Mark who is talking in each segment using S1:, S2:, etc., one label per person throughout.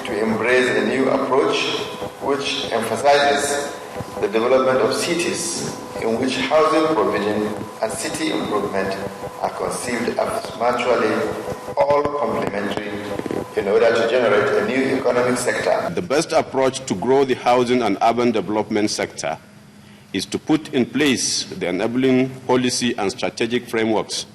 S1: to embrace a new approach which emphasizes the development of cities in which housing provision and city improvement are conceived as mutually all complementary in order to generate a new economic sector.
S2: The best approach to grow the housing and urban development sector is to put in place the enabling policy and strategic frameworks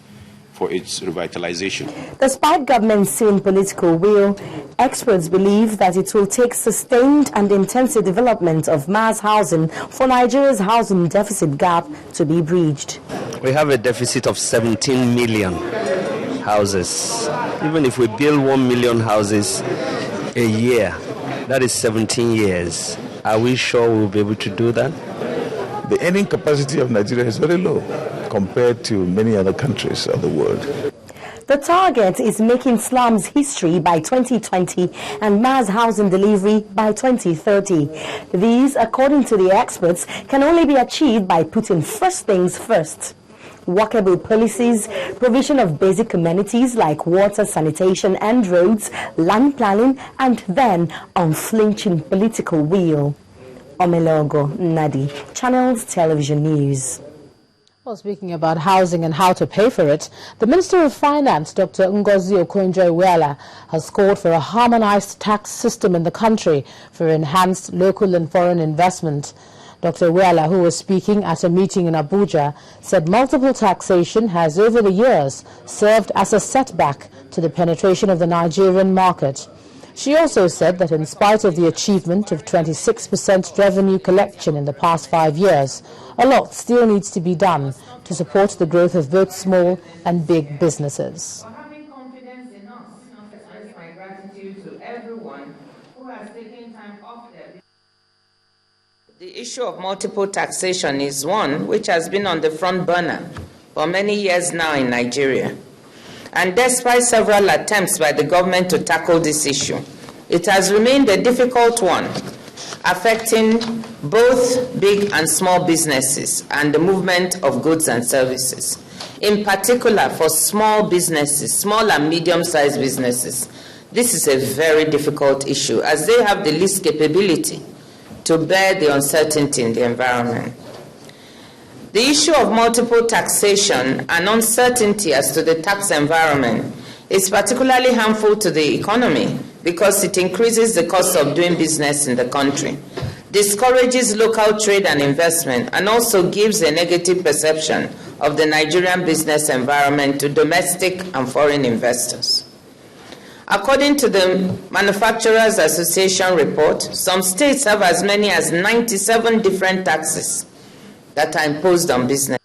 S2: for its revitalization.
S3: Despite government's seeing political will, experts believe that it will take sustained and intensive development of mass housing for Nigeria's housing deficit gap to be bridged.
S4: We have a deficit of 17 million houses. Even if we build 1 million houses a year, that is 17 years. Are we sure we'll be able to do that?
S5: The earning capacity of Nigeria is very low compared to many other countries of the world.
S3: The target is making slums history by 2020 and mass housing delivery by 2030. These, according to the experts, can only be achieved by putting first things first. Workable policies, provision of basic amenities like water, sanitation and roads, land planning, and then unflinching political will. Omelogo Nadi, Channels Television News.
S6: Well, speaking about housing and how to pay for it, the Minister of Finance, Dr. Ngozi Okonjo-Iweala, has called for a harmonized tax system in the country for enhanced local and foreign investment. Dr. Iweala, who was speaking at a meeting in Abuja, said multiple taxation has over the years served as a setback to the penetration of the Nigerian market. She also said that in spite of the achievement of 26% revenue collection in the past 5 years, a lot still needs to be done to support the growth of both small and big businesses.
S7: For having confidence in us, I express my gratitude to everyone who has taken time off their. The issue of multiple taxation is one which has been on the front burner for many years now in Nigeria. And despite several attempts by the government to tackle this issue, it has remained a difficult one, affecting both big and small businesses and the movement of goods and services. In particular, for small businesses, small and medium-sized businesses, this is a very difficult issue as they have the least capability to bear the uncertainty in the environment. The issue of multiple taxation and uncertainty as to the tax environment is particularly harmful to the economy because it increases the cost of doing business in the country, discourages local trade and investment, and also gives a negative perception of the Nigerian business environment to domestic and foreign investors. According to the Manufacturers Association report, some states have as many as 97 different taxes that are imposed on business.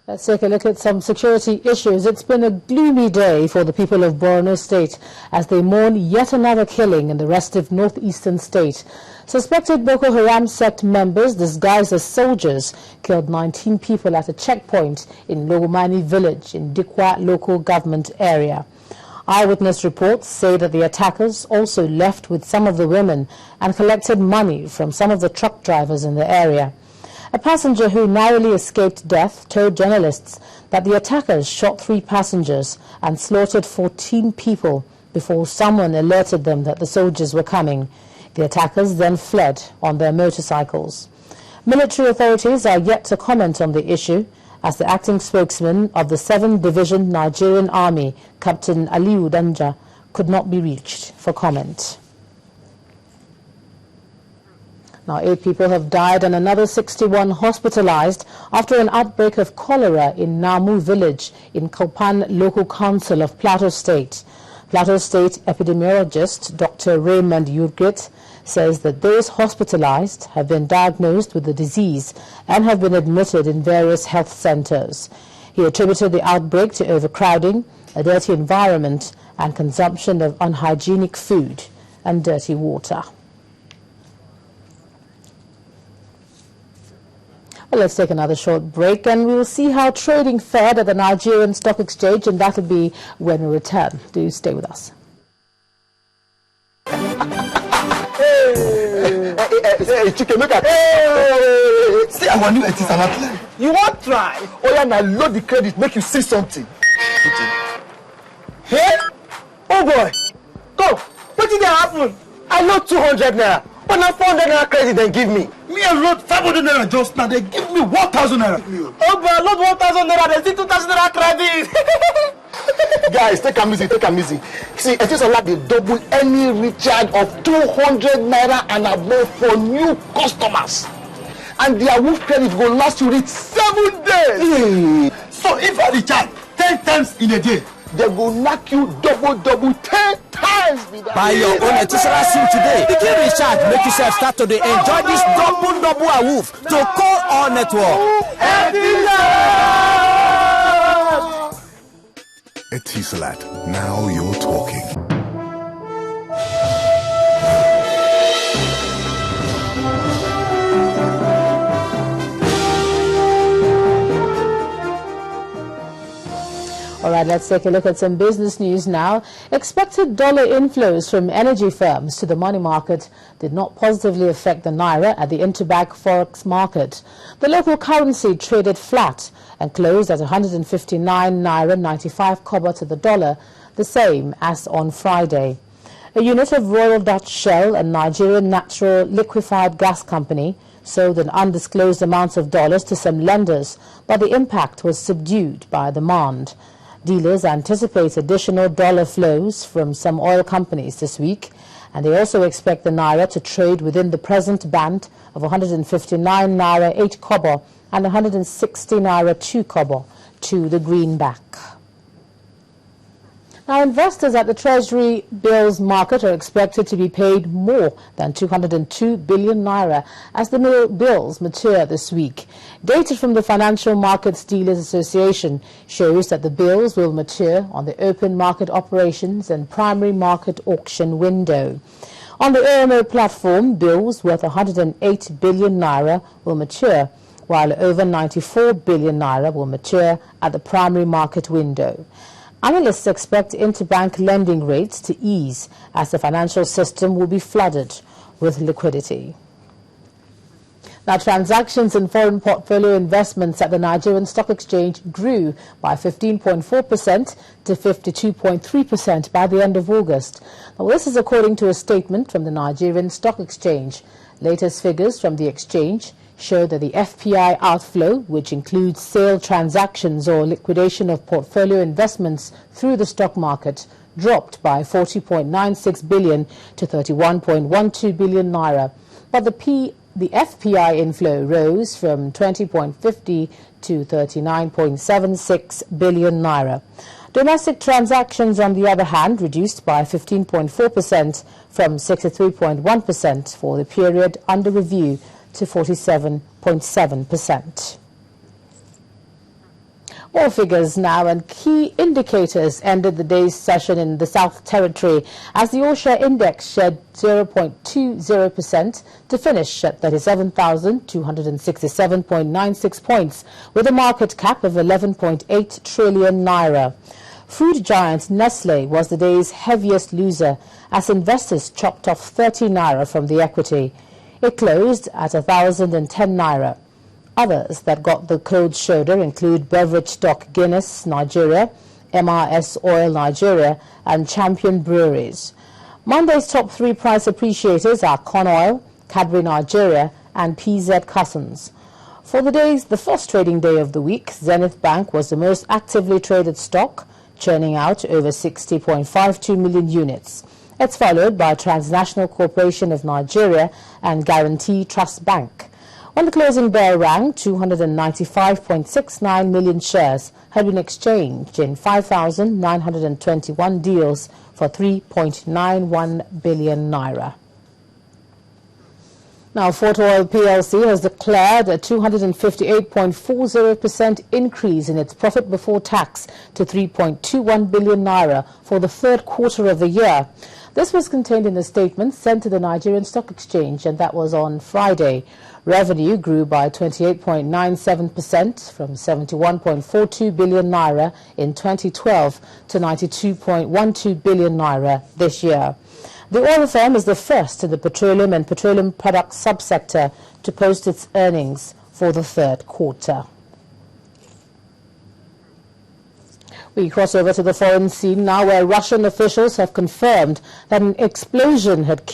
S6: Let's take a look at some security issues. It's been a gloomy day for the people of Borno State as they mourn yet another killing in the restive northeastern state. Suspected Boko Haram sect members disguised as soldiers killed 19 people at a checkpoint in Logomani village in Dikwa local government area. Eyewitness reports say that the attackers also left with some of the women and collected money from some of the truck drivers in the area. A passenger who narrowly escaped death told journalists that the attackers shot 3 passengers and slaughtered 14 people before someone alerted them that the soldiers were coming. The attackers then fled on their motorcycles. Military authorities are yet to comment on the issue, as the acting spokesman of the 7th Division Nigerian Army, Captain Aliu Danja, could not be reached for comment. Now, 8 people have died and another 61 hospitalized after an outbreak of cholera in Namu village in Kopan local council of Plateau State. Plateau State epidemiologist Dr. Raymond Yurgit says that those hospitalized have been diagnosed with the disease and have been admitted in various health centers. He attributed the outbreak to overcrowding, a dirty environment, and consumption of unhygienic food and dirty water. Well, let's take another short break and we will see how trading fared at the Nigerian Stock Exchange, and that will be when we return. Do stay with us.
S8: Chicken, look at hey! See, I want you to salad. You want try? Oh yeah, now load the credit, make you see something. Hey, oh boy, Come, what did happen? I load 200 naira, but now 400 naira credit they give me.
S9: Me I load 500 naira just now, they give me 1,000 naira.
S8: Oh, but I load 1,000 naira, they see 2,000 naira credit. Guys, take am easy, take am easy. See, it is allowed to double any recharge of 200 naira and above for new customers. And their Woof credit will last you reach 7 days.
S9: So if I recharge 10 times in a day,
S8: they will knock you double 10 times.
S10: Buy your own Etisalat SIM today. Begin recharge, make yourself start to enjoy this double Woof to call all network.
S11: Etisalat, now you're talking.
S6: All right, let's take a look at some business news now. Expected dollar inflows from energy firms to the money market did not positively affect the naira at the interbank forex market. The local currency traded flat and closed at 159 naira 95 kobo to the dollar, the same as on Friday. A unit of Royal Dutch Shell, a Nigerian natural liquefied gas company, sold an undisclosed amount of dollars to some lenders, but the impact was subdued by demand. Dealers anticipate additional dollar flows from some oil companies this week, and they also expect the naira to trade within the present band of 159 naira 8 kobo and 160 naira 2 kobo to the greenback. Now, investors at the Treasury bills market are expected to be paid more than 202 billion naira as the bills mature this week. Data from the Financial Markets Dealers Association shows that the bills will mature on the open market operations and primary market auction window. On the OMO platform, bills worth 108 billion naira will mature, while over 94 billion naira will mature at the primary market window. Analysts expect interbank lending rates to ease as the financial system will be flooded with liquidity. Now, transactions in foreign portfolio investments at the Nigerian Stock Exchange grew by 15.4% to 52.3% by the end of August. Now, this is according to a statement from the Nigerian Stock Exchange. Latest figures from the exchange show that the FPI outflow, which includes sale transactions or liquidation of portfolio investments through the stock market, dropped by 40.96 billion to 31.12 billion naira. But the FPI inflow rose from 20.50 to 39.76 billion naira. Domestic transactions, on the other hand, reduced by 15.4% from 63.1% for the period under review to 47.7%. More figures now, and key indicators ended the day's session in the South Territory as the All-Share Index shed 0.20% to finish at 37,267.96 points with a market cap of 11.8 trillion naira. Food giant Nestle was the day's heaviest loser as investors chopped off 30 naira from the equity. It closed at 1,010 naira. Others that got the cold shoulder include beverage stock Guinness Nigeria, MRS Oil Nigeria, and Champion Breweries. Monday's top three price appreciators are Con Oil, Cadbury Nigeria, and PZ Cussons. For the first trading day of the week, Zenith Bank was the most actively traded stock, churning out over 60.52 million units. It's followed by Transnational Corporation of Nigeria and Guarantee Trust Bank. When the closing bell rang, 295.69 million shares had been exchanged in 5,921 deals for 3.91 billion naira. Now, Fort Oil PLC has declared a 258.40% increase in its profit before tax to 3.21 billion naira for the third quarter of the year. This was contained in a statement sent to the Nigerian Stock Exchange, and that was on Friday. Revenue grew by 28.97% from 71.42 billion naira in 2012 to 92.12 billion naira this year. The oil firm is the first in the petroleum and petroleum products subsector to post its earnings for the third quarter. We cross over to the foreign scene now, where Russian officials have confirmed that an explosion had